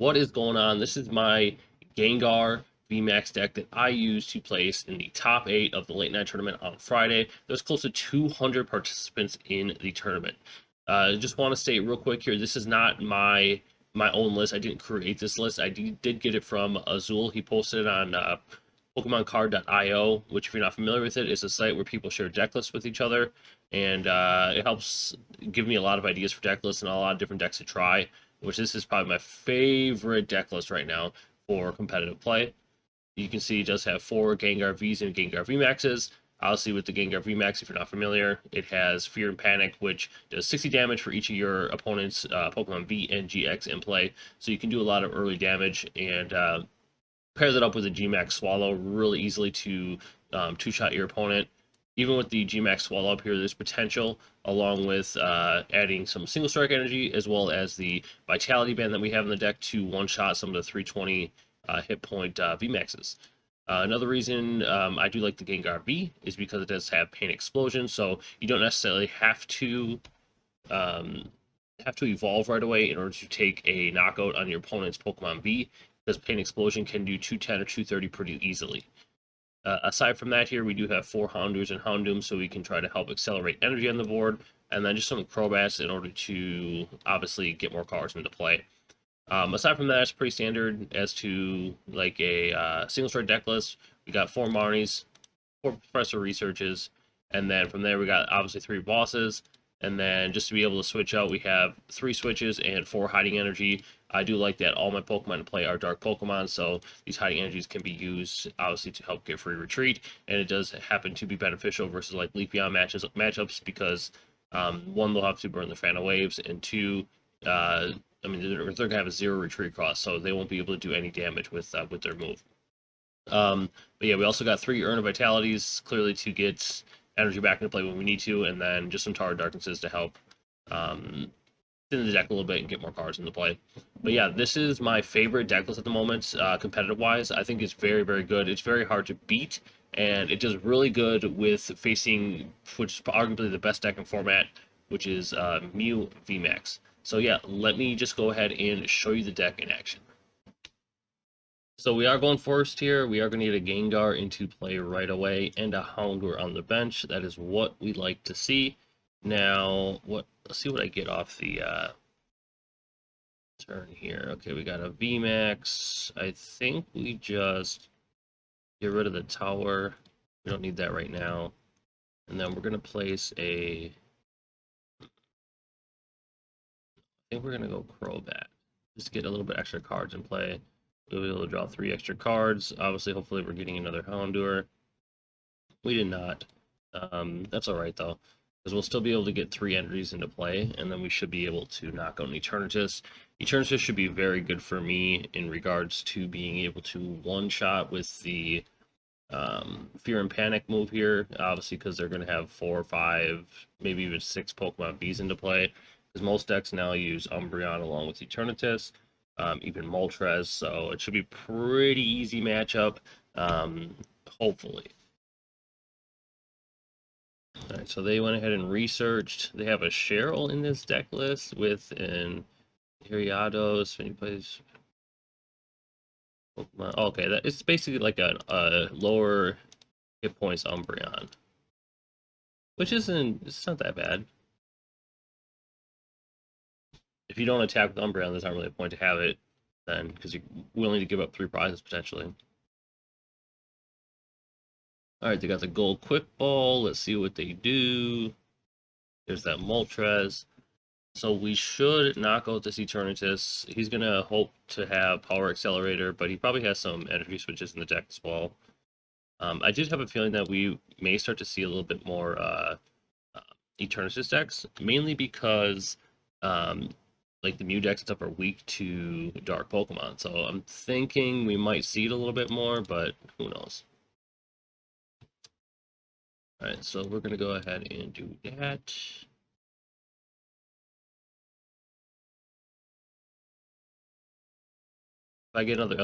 What is going on? This is my Gengar VMAX deck that I used to place in the top 8 of the late night tournament on Friday. There's close to 200 participants in the tournament. Just want to state real quick here, this is not my own list. I didn't create this list. I did get it from Azul. He posted it on PokemonCard.io, which if you're not familiar with it, is a site where people share deck lists with each other, and it helps give me a lot of ideas for deck lists and a lot of different decks to try, which this is probably my favorite deck list right now for competitive play. You can see it does have 4 Gengar Vs and Gengar VMAXs. Obviously, with the Gengar VMAX, if you're not familiar, it has Fear and Panic, which does 60 damage for each of your opponent's Pokemon V and GX in play. So you can do a lot of early damage, and pairs it up with a Gmax Swallow really easily to two-shot your opponent. Even with the Gmax Swallow up here, there's potential, along with adding some single strike energy, as well as the Vitality Band that we have in the deck to one-shot some of the 320 hit point VMAXs. Another reason I do like the Gengar V is because it does have Pain Explosion, so you don't necessarily have to evolve right away in order to take a knockout on your opponent's Pokemon V, because Pain Explosion can do 210 or 230 pretty easily. Aside from that, here we do have 4 Houndours and Houndoom, so we can try to help accelerate energy on the board, and then just some Crobats in order to obviously get more cards into play. Aside from that, it's pretty standard as to like a single strike deck list. We got 4 Marnies, 4 Professor Researches, and then from there we got obviously 3 bosses. And then just to be able to switch out, we have 3 switches and 4 hiding energy. I do like that all my Pokemon to play are dark Pokemon, so these hiding energies can be used obviously to help get free retreat, and it does happen to be beneficial versus like Leafeon matchups because 1, they'll have to burn the Phantom Waves, and 2, I mean, they're gonna have a 0 retreat cost, so they won't be able to do any damage with their move. But yeah, we also got 3 Urn of Vitalities, clearly to get energy back into play when we need to, and then just some Tower of Darknesses to help thin the deck a little bit and get more cards into play. But yeah, this is my favorite deck list at the moment, competitive-wise. I think it's very, very good. It's very hard to beat, and it does really good with facing, which is arguably the best deck in format, which is Mew VMAX. So yeah, let me just go ahead and show you the deck in action. So we are going first here. We are going to get a Gengar into play right away and a Houndour on the bench. That is what we like to see. Now, let's see what I get off the turn here. Okay, we got a VMAX. I think we just get rid of the tower. We don't need that right now. And then we're going to place a... I think we're going to go Crobat. Just to get a little bit extra cards in play. We'll be able to draw 3 extra cards. Obviously, hopefully we're getting another Houndour. We did not. That's alright though, because we'll still be able to get 3 energies into play, and then we should be able to knock out an Eternatus. Eternatus should be very good for me in regards to being able to one-shot with the Fear and Panic move here, obviously because they're going to have 4 or 5, maybe even 6 Pokemon Vs into play, because most decks now use Umbreon along with Eternatus, even Moltres, so it should be pretty easy matchup, hopefully. Alright, so they went ahead and researched. They have a Cheryl in this deck list with an Ariados when he plays Pokemon. Oh, okay, it's basically like a lower hit points Umbreon, which it's not that bad. If you don't attack with Umbreon, there's not really a point to have it then, because you're willing to give up 3 prizes potentially. Alright, they got the gold quick ball. Let's see what they do. There's that Moltres. So we should knock out this Eternatus. He's going to hope to have Power Accelerator, but he probably has some energy switches in the deck as well. I did have a feeling that we may start to see a little bit more Eternatus decks, mainly because like the Mew decks and stuff are weak to dark Pokemon. So I'm thinking we might see it a little bit more, but who knows. Alright, so we're going to go ahead and do that. If I get another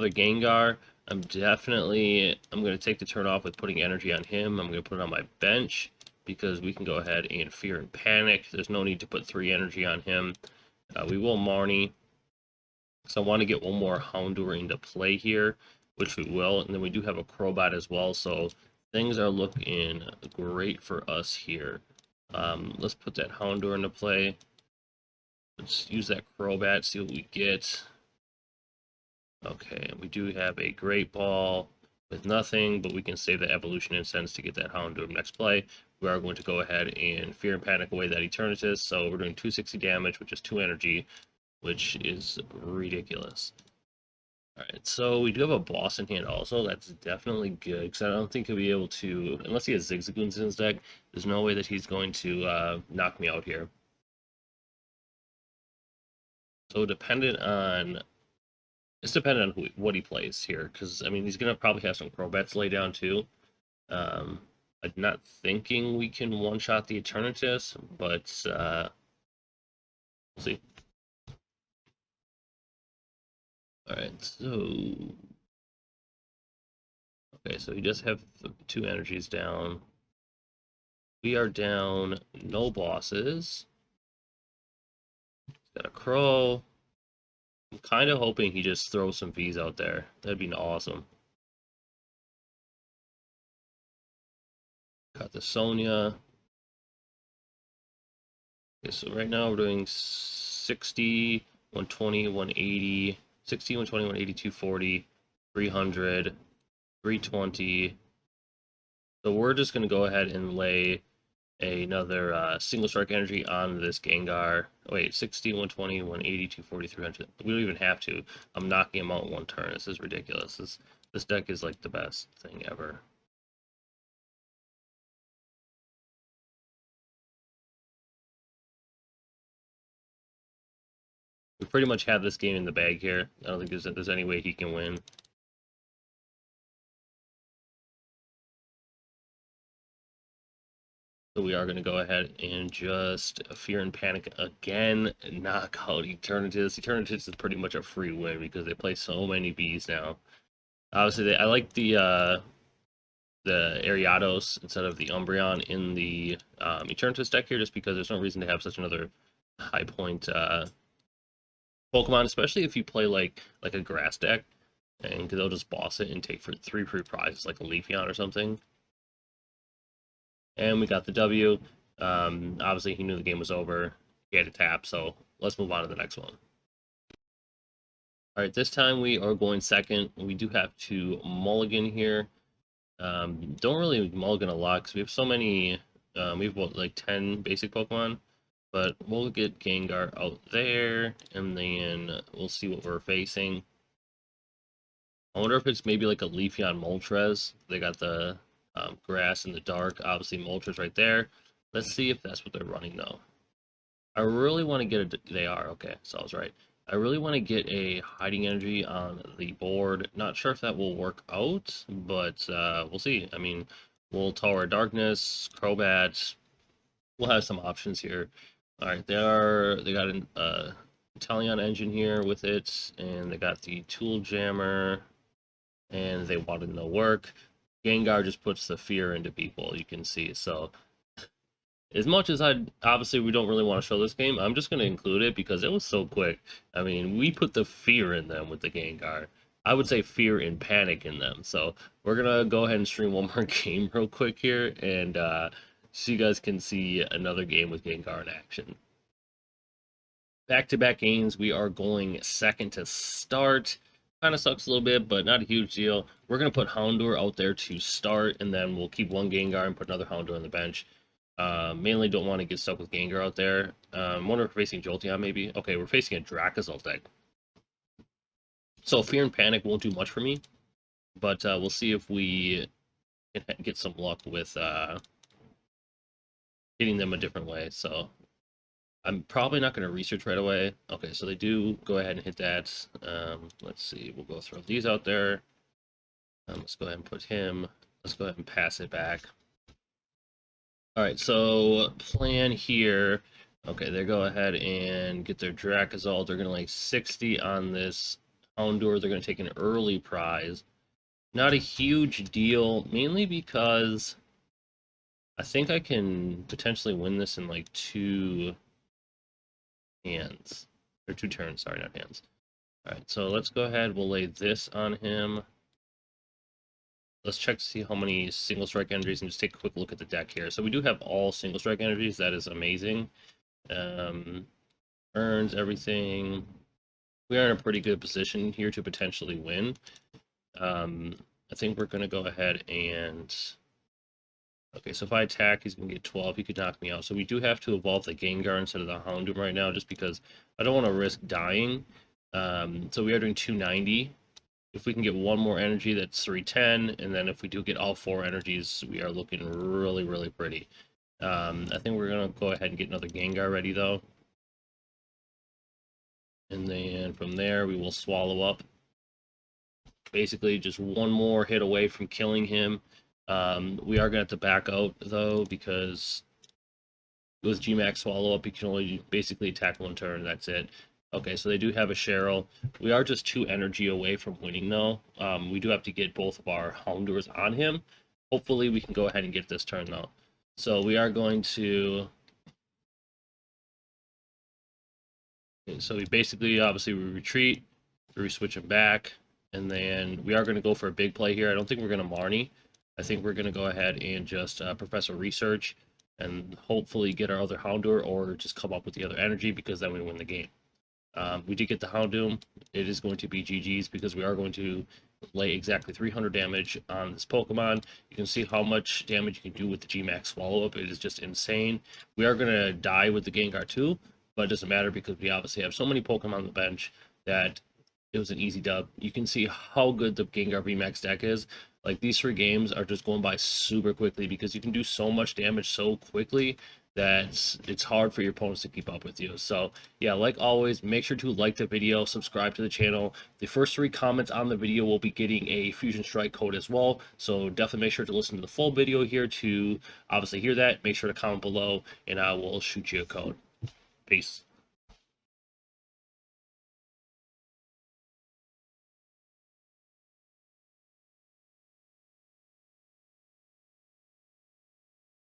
Gengar, I'm going to take the turn off with putting energy on him. I'm going to put it on my bench, because we can go ahead and Fear and Panic. There's no need to put 3 energy on him. We will Marnie. So I want to get one more Houndour into play here, which we will. And then we do have a Crobat as well. So things are looking great for us here. Let's put that Houndour into play. Let's use that Crobat, see what we get. Okay, we do have a Great Ball with nothing, but we can save the Evolution Incense to get that Houndoom next play. We are going to go ahead and Fear and Panic away that Eternatus, so we're doing 260 damage, which is 2 energy, which is ridiculous. Alright, so we do have a boss in hand also. That's definitely good, because I don't think he'll be able to, unless he has Zigzagoons in his deck, there's no way that he's going to knock me out here. So dependent on it's dependent on what he plays here, because I mean he's gonna probably have some Crobats lay down too. I'm not thinking we can one-shot the Eternatus, but we'll see. All right, so okay, so he does have 2 energies down. We are down no bosses. Got a Crow. I'm kind of hoping he just throws some Vs out there. That'd be awesome. Got the Sonya. Okay, so right now we're doing 60, 120, 180, 60, 120, 180, 240, 300, 320. So we're just going to go ahead and lay another single strike energy on this Gengar. Oh, wait, 60, 120, 180, 240, 300. We don't even have to. I'm knocking him out in one turn. This is ridiculous. This deck is like the best thing ever. We pretty much have this game in the bag here. I don't think there's any way he can win. So we are going to go ahead and just Fear and Panic again, knock out Eternatus. Eternatus is pretty much a free win because they play so many bees now. Obviously, I like the Ariados instead of the Umbreon in the Eternatus deck here, just because there's no reason to have such another high point Pokemon, especially if you play like a grass deck, and they'll just boss it and take for 3 free prizes like a Leafeon or something. And we got the W. Obviously, he knew the game was over. He had to tap, so let's move on to the next one. All right, this time we are going second. We do have to mulligan here. Don't really mulligan a lot because we have so many. We have what, like 10 basic Pokemon, but we'll get Gengar out there, and then we'll see what we're facing. I wonder if it's maybe like a Leafeon Moltres. They got the grass in the dark. Obviously, Moltres right there. Let's see if that's what they're running though. I really want to get a. They are okay, so I was right. I really want to get a Hiding Energy on the board. Not sure if that will work out, but we'll see. I mean, we'll Tower of Darkness, Crobat. We'll have some options here. All right, they got an Italian engine here with it, and they got the Tool Jammer, and they wanted no work. Gengar just puts the fear into people, you can see. So as much as obviously we don't really want to show this game, I'm just going to include it because it was so quick. I mean, we put the fear in them with the Gengar. I would say fear and panic in them. So we're going to go ahead and stream one more game real quick here, and so you guys can see another game with Gengar in action. Back-to-back games, we are going second to start. Kind of sucks a little bit, but not a huge deal. We're going to put Houndour out there to start, and then we'll keep one Gengar and put another Houndour on the bench. Mainly don't want to get stuck with Gengar out there. Wonder if we're facing Jolteon maybe. Okay, we're facing a Dracozolt deck. So Fear and Panic won't do much for me, but we'll see if we can get some luck with hitting them a different way. So I'm probably not going to research right away. Okay, so they do go ahead and hit that. Let's see, we'll go throw these out there. Let's go ahead and put him. Let's go ahead and pass it back. All right, so plan here. Okay, they go ahead and get their Dracozolt. They're going to like 60 on this Houndour. They're going to take an early prize. Not a huge deal, mainly because I think I can potentially win this in like 2 hands. Or 2 turns, sorry, not hands. Alright, so let's go ahead. We'll lay this on him. Let's check to see how many single strike energies and just take a quick look at the deck here. So we do have all single strike energies. That is amazing. Earns everything. We are in a pretty good position here to potentially win. I think we're going to go ahead and... Okay, so if I attack, he's going to get 12. He could knock me out. So we do have to evolve the Gengar instead of the Houndoom right now, just because I don't want to risk dying. So we are doing 290. If we can get one more energy, that's 310. And then if we do get all 4 energies, we are looking really, really pretty. I think we're going to go ahead and get another Gengar ready, though. And then from there, we will swallow up. Basically, just one more hit away from killing him. We are going to have to back out, though, because with GMAX Swallow Up, you can only basically attack one turn, that's it. Okay, so they do have a Cheryl. We are just 2 energy away from winning, though. We do have to get both of our Houndours on him. Hopefully, we can go ahead and get this turn, though. So we are going to... So we basically, obviously, we retreat. We switch him back. And then we are going to go for a big play here. I don't think we're going to Marnie. I think we're going to go ahead and just Professor Research and hopefully get our other Houndour or just come up with the other energy because then we win the game. We did get the Houndoom. It is going to be GG's because we are going to lay exactly 300 damage on this Pokemon. You can see how much damage you can do with the GMAX Swallow Up. It is just insane. We are going to die with the Gengar too, but it doesn't matter because we obviously have so many Pokemon on the bench that it was an easy dub. You can see how good the Gengar VMAX deck is. Like, these 3 games are just going by super quickly because you can do so much damage so quickly that it's hard for your opponents to keep up with you. So yeah, like always, make sure to like the video, subscribe to the channel. The first 3 comments on the video will be getting a Fusion Strike code as well. So definitely make sure to listen to the full video here to obviously hear that. Make sure to comment below and I will shoot you a code. Peace.